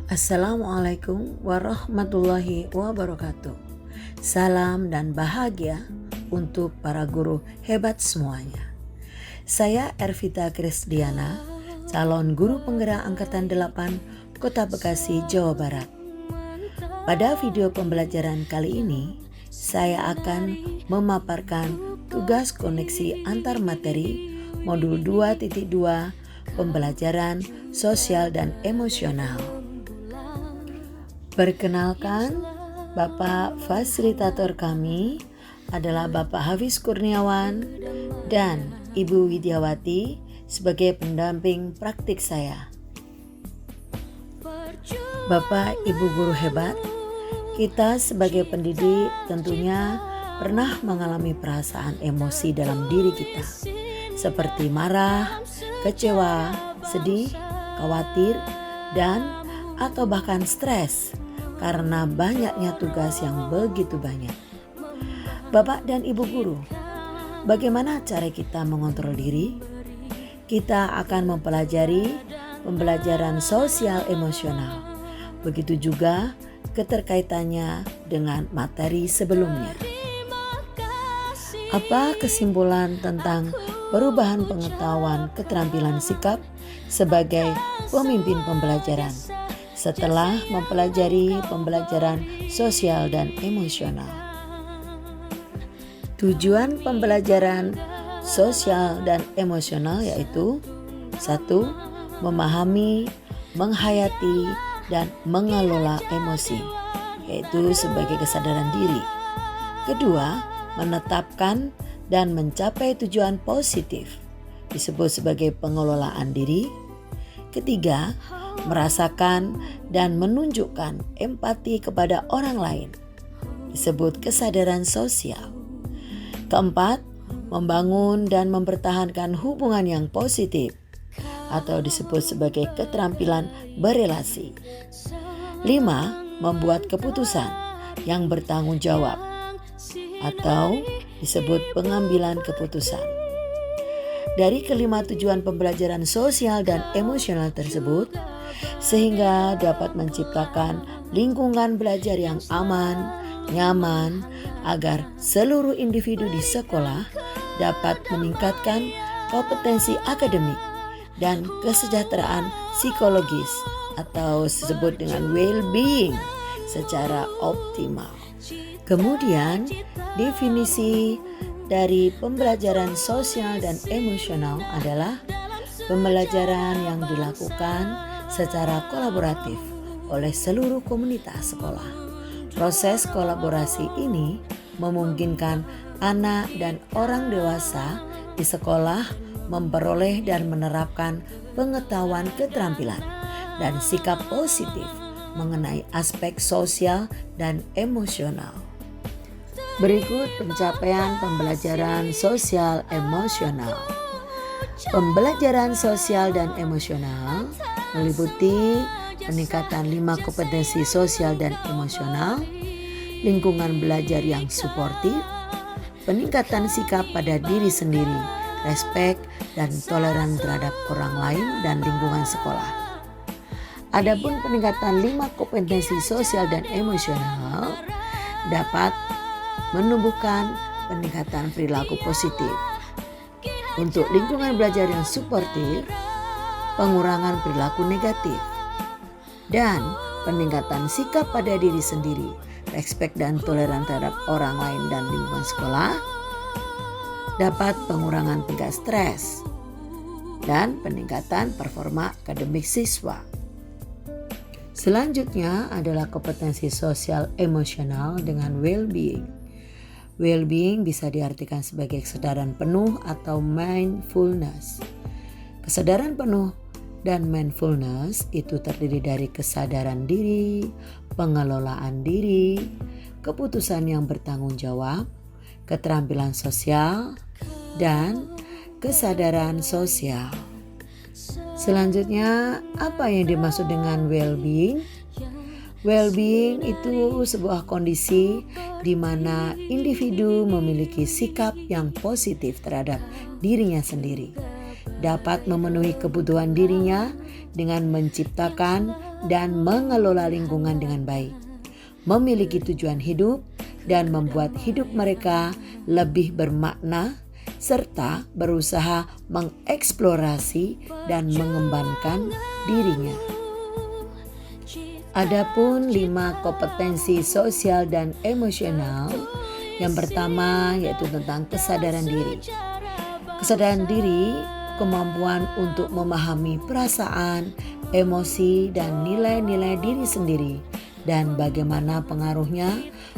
Assalamualaikum warahmatullahi wabarakatuh. Salam dan bahagia untuk para guru hebat semuanya. Saya Ervita Krisdiana, calon guru penggerak Angkatan 8 Kota Bekasi, Jawa Barat. Pada video pembelajaran kali ini, saya akan memaparkan tugas koneksi antar materi modul 2.2 pembelajaran sosial dan emosional. Perkenalkan, Bapak fasilitator kami adalah Bapak Hafiz Kurniawan dan Ibu Widiawati sebagai pendamping praktik saya. Bapak Ibu guru hebat, kita sebagai pendidik tentunya pernah mengalami perasaan emosi dalam diri kita, seperti marah, kecewa, sedih, khawatir, dan atau bahkan stres karena banyaknya tugas yang begitu banyak. Bapak dan Ibu guru, bagaimana cara kita mengontrol diri? Kita akan mempelajari pembelajaran sosial emosional. Begitu juga keterkaitannya dengan materi sebelumnya. Apa kesimpulan tentang perubahan pengetahuan keterampilan sikap sebagai pemimpin pembelajaran setelah mempelajari pembelajaran sosial dan emosional? Tujuan pembelajaran sosial dan emosional yaitu 1. Memahami, menghayati, dan mengelola emosi, yaitu sebagai kesadaran diri. 2. Menetapkan dan mencapai tujuan positif, disebut sebagai pengelolaan diri. 3. Merasakan dan menunjukkan empati kepada orang lain, disebut kesadaran sosial. 4. Membangun dan mempertahankan hubungan yang positif, atau disebut sebagai keterampilan berelasi. 5. Membuat keputusan yang bertanggung jawab, atau disebut pengambilan keputusan. Dari kelima tujuan pembelajaran sosial dan emosional tersebut, sehingga dapat menciptakan lingkungan belajar yang aman, nyaman, agar seluruh individu di sekolah dapat meningkatkan kompetensi akademik dan kesejahteraan psikologis atau disebut dengan well-being secara optimal. Kemudian, definisi dari pembelajaran sosial dan emosional adalah pembelajaran yang dilakukan secara kolaboratif oleh seluruh komunitas sekolah. Proses kolaborasi ini memungkinkan anak dan orang dewasa di sekolah memperoleh dan menerapkan pengetahuan keterampilan dan sikap positif mengenai aspek sosial dan emosional. Berikut pencapaian pembelajaran sosial emosional. Pembelajaran sosial dan emosional meliputi peningkatan 5 kompetensi sosial dan emosional, lingkungan belajar yang suportif, peningkatan sikap pada diri sendiri, respek dan toleran terhadap orang lain dan lingkungan sekolah. Adapun peningkatan 5 kompetensi sosial dan emosional dapat menumbuhkan peningkatan perilaku positif. Untuk lingkungan belajar yang suportif, pengurangan perilaku negatif, dan peningkatan sikap pada diri sendiri, respek dan toleran terhadap orang lain dan lingkungan sekolah, dapat pengurangan tingkat stres, dan peningkatan performa akademik siswa. Selanjutnya adalah kompetensi sosial emosional dengan well-being. Well-being bisa diartikan sebagai kesadaran penuh atau mindfulness. Kesadaran penuh dan mindfulness itu terdiri dari kesadaran diri, pengelolaan diri, keputusan yang bertanggung jawab, keterampilan sosial, dan kesadaran sosial. Selanjutnya, apa yang dimaksud dengan well-being? Well-being itu sebuah kondisi di mana individu memiliki sikap yang positif terhadap dirinya sendiri, dapat memenuhi kebutuhan dirinya dengan menciptakan dan mengelola lingkungan dengan baik, memiliki tujuan hidup, dan membuat hidup mereka lebih bermakna, serta berusaha mengeksplorasi dan mengembangkan dirinya. Adapun 5 kompetensi sosial dan emosional. Yang pertama yaitu tentang kesadaran diri. Kesadaran diri, kemampuan untuk memahami perasaan, emosi, dan nilai-nilai diri sendiri dan bagaimana pengaruhnya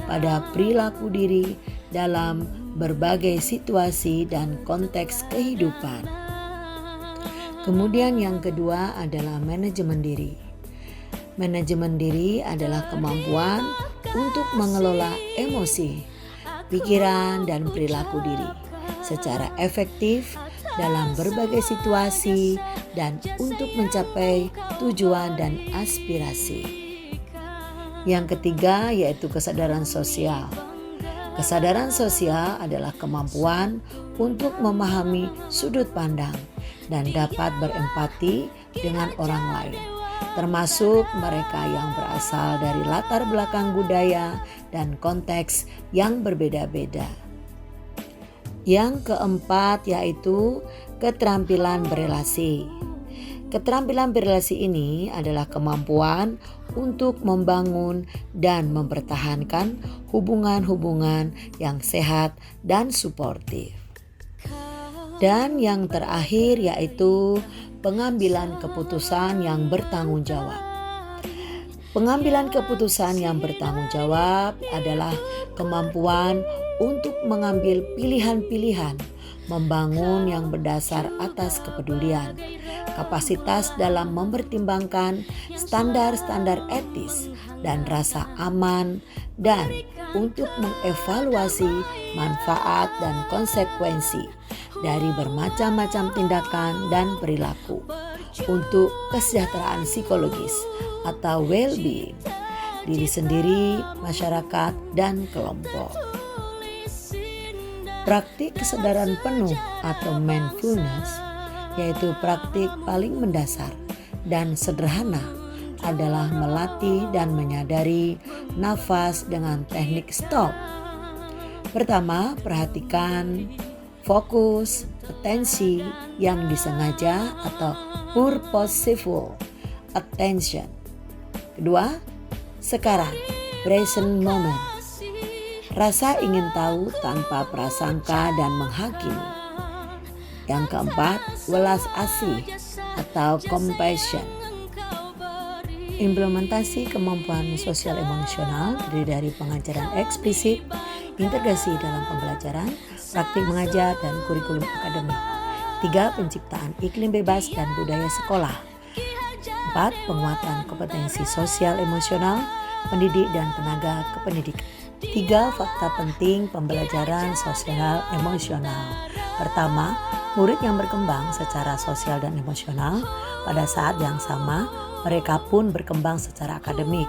pada perilaku diri dalam berbagai situasi dan konteks kehidupan. Kemudian yang kedua adalah manajemen diri. Manajemen diri adalah kemampuan untuk mengelola emosi, pikiran, dan perilaku diri secara efektif dalam berbagai situasi dan untuk mencapai tujuan dan aspirasi. Yang ketiga yaitu kesadaran sosial. Kesadaran sosial adalah kemampuan untuk memahami sudut pandang dan dapat berempati dengan orang lain, termasuk mereka yang berasal dari latar belakang budaya dan konteks yang berbeda-beda. Yang keempat yaitu keterampilan berelasi. Keterampilan berelasi ini adalah kemampuan untuk membangun dan mempertahankan hubungan-hubungan yang sehat dan suportif. Dan yang terakhir yaitu pengambilan keputusan yang bertanggung jawab. Pengambilan keputusan yang bertanggung jawab adalah kemampuan untuk mengambil pilihan-pilihan, membangun yang berdasar atas kepedulian, kapasitas dalam mempertimbangkan standar-standar etis dan rasa aman, dan untuk mengevaluasi manfaat dan konsekuensi dari bermacam-macam tindakan dan perilaku untuk kesejahteraan psikologis atau well-being diri sendiri, masyarakat, dan kelompok. Praktik kesadaran penuh atau mindfulness, yaitu praktik paling mendasar dan sederhana, adalah melatih dan menyadari nafas dengan teknik stop. Pertama, perhatikan fokus, atensi yang disengaja atau purposeful attention. Kedua, sekarang, present moment. Rasa ingin tahu tanpa prasangka dan menghakimi. Yang keempat, welas asih atau compassion. Implementasi kemampuan sosial emosional terdiri dari pengajaran eksplisit, integrasi dalam pembelajaran, praktik mengajar, dan kurikulum akademik. 3. Penciptaan iklim bebas dan budaya sekolah. 4. Penguatan kompetensi sosial emosional, pendidik dan tenaga kependidikan. 3. Fakta penting pembelajaran sosial emosional. Pertama, murid yang berkembang secara sosial dan emosional, pada saat yang sama mereka pun berkembang secara akademik.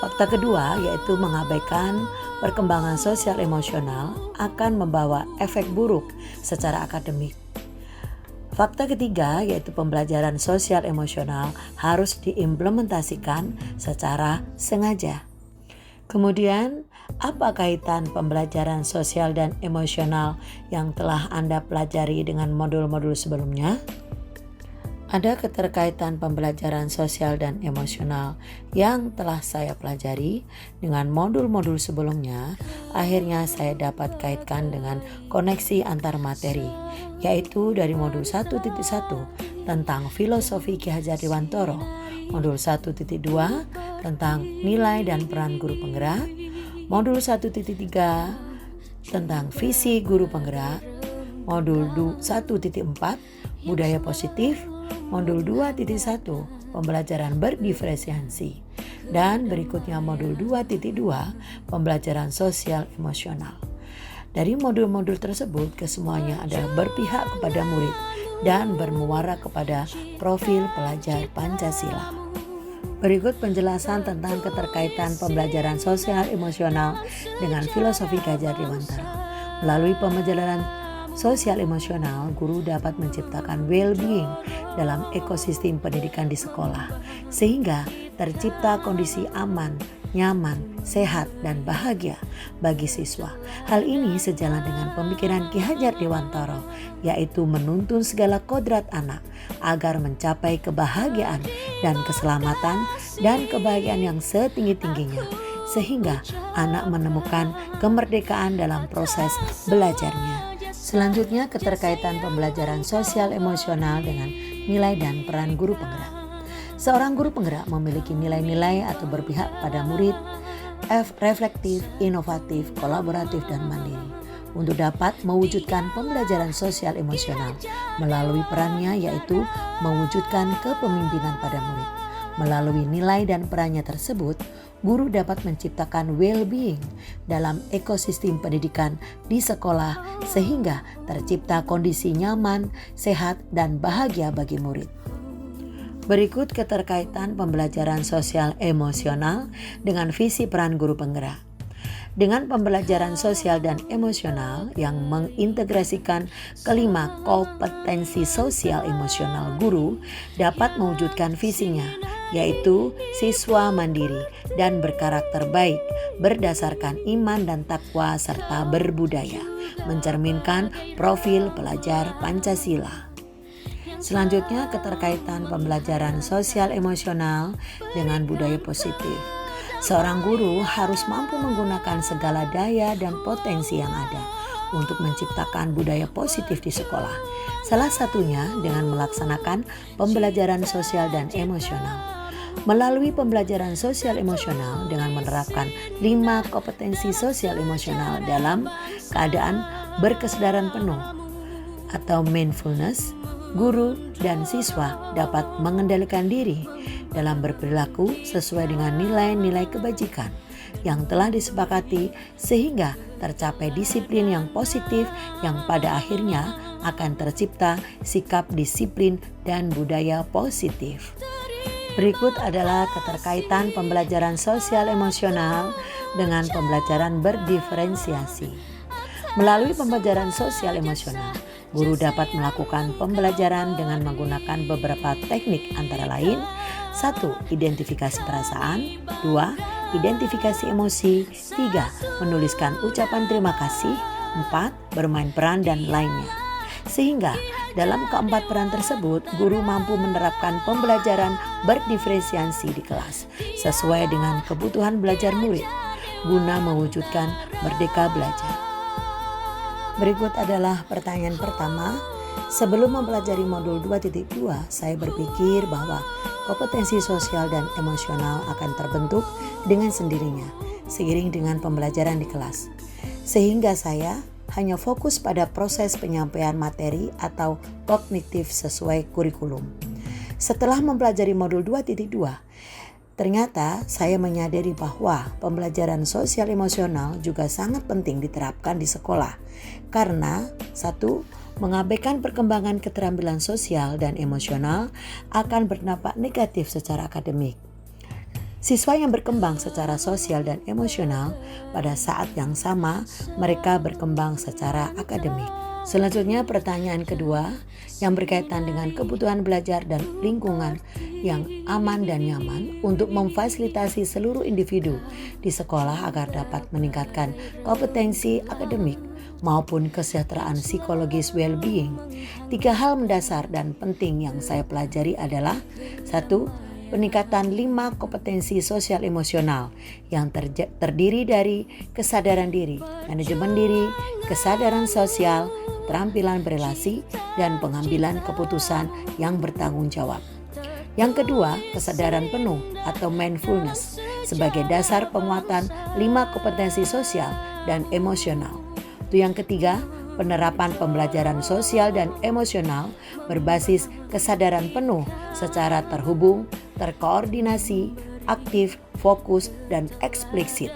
Fakta kedua yaitu mengabaikan perkembangan sosial emosional akan membawa efek buruk secara akademik. Fakta ketiga yaitu pembelajaran sosial emosional harus diimplementasikan secara sengaja. Kemudian, apa kaitan pembelajaran sosial dan emosional yang telah Anda pelajari dengan modul-modul sebelumnya? Ada keterkaitan pembelajaran sosial dan emosional yang telah saya pelajari dengan modul-modul sebelumnya. Akhirnya saya dapat kaitkan dengan koneksi antar materi, yaitu dari modul 1.1 tentang filosofi Ki Hajar Dewantara, modul 1.2 tentang nilai dan peran guru penggerak, modul 1.3 tentang visi guru penggerak, modul 1.4 budaya positif, modul 2.1 pembelajaran berdiferensiasi, dan berikutnya modul 2.2 pembelajaran sosial emosional. Dari modul-modul tersebut, kesemuanya adalah berpihak kepada murid dan bermuara kepada profil pelajar Pancasila. Berikut penjelasan tentang keterkaitan pembelajaran sosial emosional dengan filosofi Ki Hajar Dewantara. Melalui pembelajaran sosial emosional, guru dapat menciptakan well-being dalam ekosistem pendidikan di sekolah, sehingga tercipta kondisi aman, nyaman, sehat, dan bahagia bagi siswa. Hal ini sejalan dengan pemikiran Ki Hajar Dewantara, yaitu menuntun segala kodrat anak agar mencapai kebahagiaan dan keselamatan dan kebahagiaan yang setinggi-tingginya, sehingga anak menemukan kemerdekaan dalam proses belajarnya. Selanjutnya, keterkaitan pembelajaran sosial emosional dengan nilai dan peran guru penggerak. Seorang guru penggerak memiliki nilai-nilai atau berpihak pada murid, reflektif, inovatif, kolaboratif, dan mandiri. Untuk dapat mewujudkan pembelajaran sosial emosional melalui perannya, yaitu mewujudkan kepemimpinan pada murid. Melalui nilai dan perannya tersebut, guru dapat menciptakan well-being dalam ekosistem pendidikan di sekolah sehingga tercipta kondisi nyaman, sehat, dan bahagia bagi murid. Berikut keterkaitan pembelajaran sosial emosional dengan visi peran guru penggerak. Dengan pembelajaran sosial dan emosional yang mengintegrasikan kelima kompetensi sosial emosional, guru dapat mewujudkan visinya, yaitu siswa mandiri dan berkarakter baik, berdasarkan iman dan takwa serta berbudaya, mencerminkan profil pelajar Pancasila. Selanjutnya, keterkaitan pembelajaran sosial emosional dengan budaya positif. Seorang guru harus mampu menggunakan segala daya dan potensi yang ada untuk menciptakan budaya positif di sekolah. Salah satunya dengan melaksanakan pembelajaran sosial dan emosional. Melalui pembelajaran sosial emosional dengan menerapkan 5 kompetensi sosial emosional dalam keadaan berkesadaran penuh atau mindfulness, guru dan siswa dapat mengendalikan diri dalam berperilaku sesuai dengan nilai-nilai kebajikan yang telah disepakati sehingga tercapai disiplin yang positif yang pada akhirnya akan tercipta sikap disiplin dan budaya positif. Berikut adalah keterkaitan pembelajaran sosial emosional dengan pembelajaran berdiferensiasi. Melalui pembelajaran sosial emosional, guru dapat melakukan pembelajaran dengan menggunakan beberapa teknik antara lain: 1. Identifikasi perasaan, 2. Identifikasi emosi, 3. Menuliskan ucapan terima kasih, 4. Bermain peran, dan lainnya. Sehingga dalam keempat peran tersebut, guru mampu menerapkan pembelajaran berdiferensiasi di kelas sesuai dengan kebutuhan belajar murid guna mewujudkan merdeka belajar. Berikut adalah pertanyaan pertama. Sebelum mempelajari modul 2.2, saya berpikir bahwa kompetensi sosial dan emosional akan terbentuk dengan sendirinya seiring dengan pembelajaran di kelas. Sehingga saya hanya fokus pada proses penyampaian materi atau kognitif sesuai kurikulum. Setelah mempelajari modul 2.2, ternyata saya menyadari bahwa pembelajaran sosial emosional juga sangat penting diterapkan di sekolah karena 1. Mengabaikan perkembangan keterampilan sosial dan emosional akan berdampak negatif secara akademik. Siswa yang berkembang secara sosial dan emosional pada saat yang sama mereka berkembang secara akademik. Selanjutnya pertanyaan kedua yang berkaitan dengan kebutuhan belajar dan lingkungan yang aman dan nyaman untuk memfasilitasi seluruh individu di sekolah agar dapat meningkatkan kompetensi akademik maupun kesejahteraan psikologis well-being. 3 hal mendasar dan penting yang saya pelajari adalah 1. Peningkatan 5 kompetensi sosial emosional yang terdiri dari kesadaran diri, manajemen diri, kesadaran sosial, keterampilan berelasi, dan pengambilan keputusan yang bertanggung jawab. Yang kedua, kesadaran penuh atau mindfulness sebagai dasar penguatan 5 kompetensi sosial dan emosional. Yang ketiga, penerapan pembelajaran sosial dan emosional berbasis kesadaran penuh secara terhubung, terkoordinasi, aktif, fokus, dan eksplisit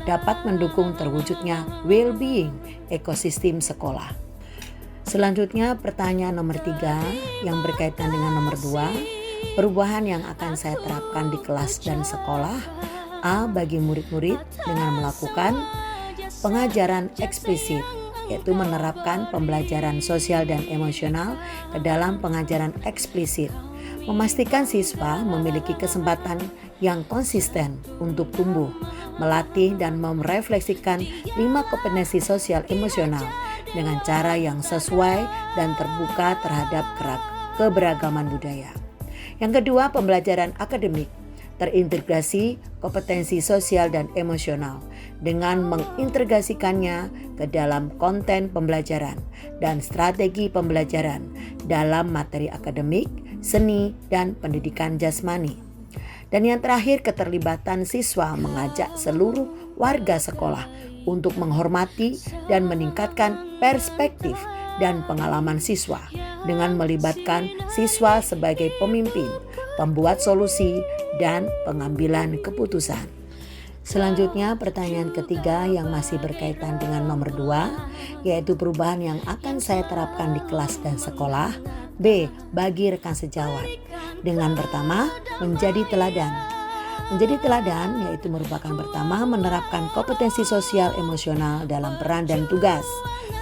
dapat mendukung terwujudnya well-being ekosistem sekolah. Selanjutnya pertanyaan nomor 3 yang berkaitan dengan nomor 2, perubahan yang akan saya terapkan di kelas dan sekolah. A. Bagi murid-murid dengan melakukan pengajaran eksplisit yaitu menerapkan pembelajaran sosial dan emosional ke dalam pengajaran eksplisit. Memastikan siswa memiliki kesempatan yang konsisten untuk tumbuh, melatih dan merefleksikan 5 kompetensi sosial emosional dengan cara yang sesuai dan terbuka terhadap keberagaman budaya. Yang kedua, pembelajaran akademik terintegrasi kompetensi sosial dan emosional dengan mengintegrasikannya ke dalam konten pembelajaran dan strategi pembelajaran dalam materi akademik, seni, dan pendidikan jasmani. Dan yang terakhir, keterlibatan siswa mengajak seluruh warga sekolah untuk menghormati dan meningkatkan perspektif dan pengalaman siswa dengan melibatkan siswa sebagai pemimpin, pembuat solusi, dan pengambilan keputusan. Selanjutnya pertanyaan ketiga yang masih berkaitan dengan nomor 2, yaitu perubahan yang akan saya terapkan di kelas dan sekolah. B. Bagi rekan sejawat. Dengan pertama, menjadi teladan. Menjadi teladan yaitu merupakan pertama menerapkan kompetensi sosial emosional dalam peran dan tugas.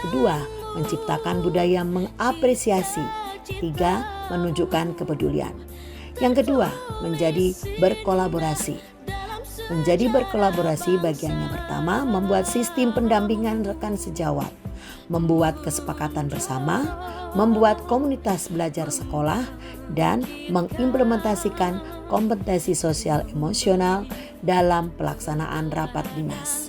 Kedua, menciptakan budaya mengapresiasi. 3. Menunjukkan kepedulian. Yang kedua, menjadi berkolaborasi. Menjadi berkolaborasi bagiannya pertama, membuat sistem pendampingan rekan sejawat, membuat kesepakatan bersama, membuat komunitas belajar sekolah, dan mengimplementasikan kompetensi sosial emosional dalam pelaksanaan rapat dinas.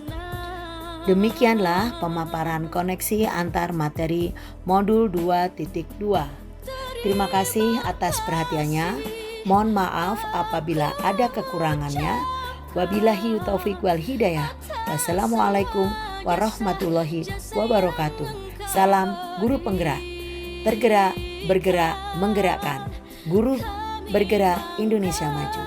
Demikianlah pemaparan koneksi antar materi modul 2.2. Terima kasih atas perhatiannya. Mohon maaf apabila ada kekurangannya. Wabillahi taufiq wal hidayah. Wassalamualaikum warahmatullahi wabarakatuh. Salam guru penggerak. Tergerak, bergerak, menggerakkan. Guru bergerak, Indonesia maju.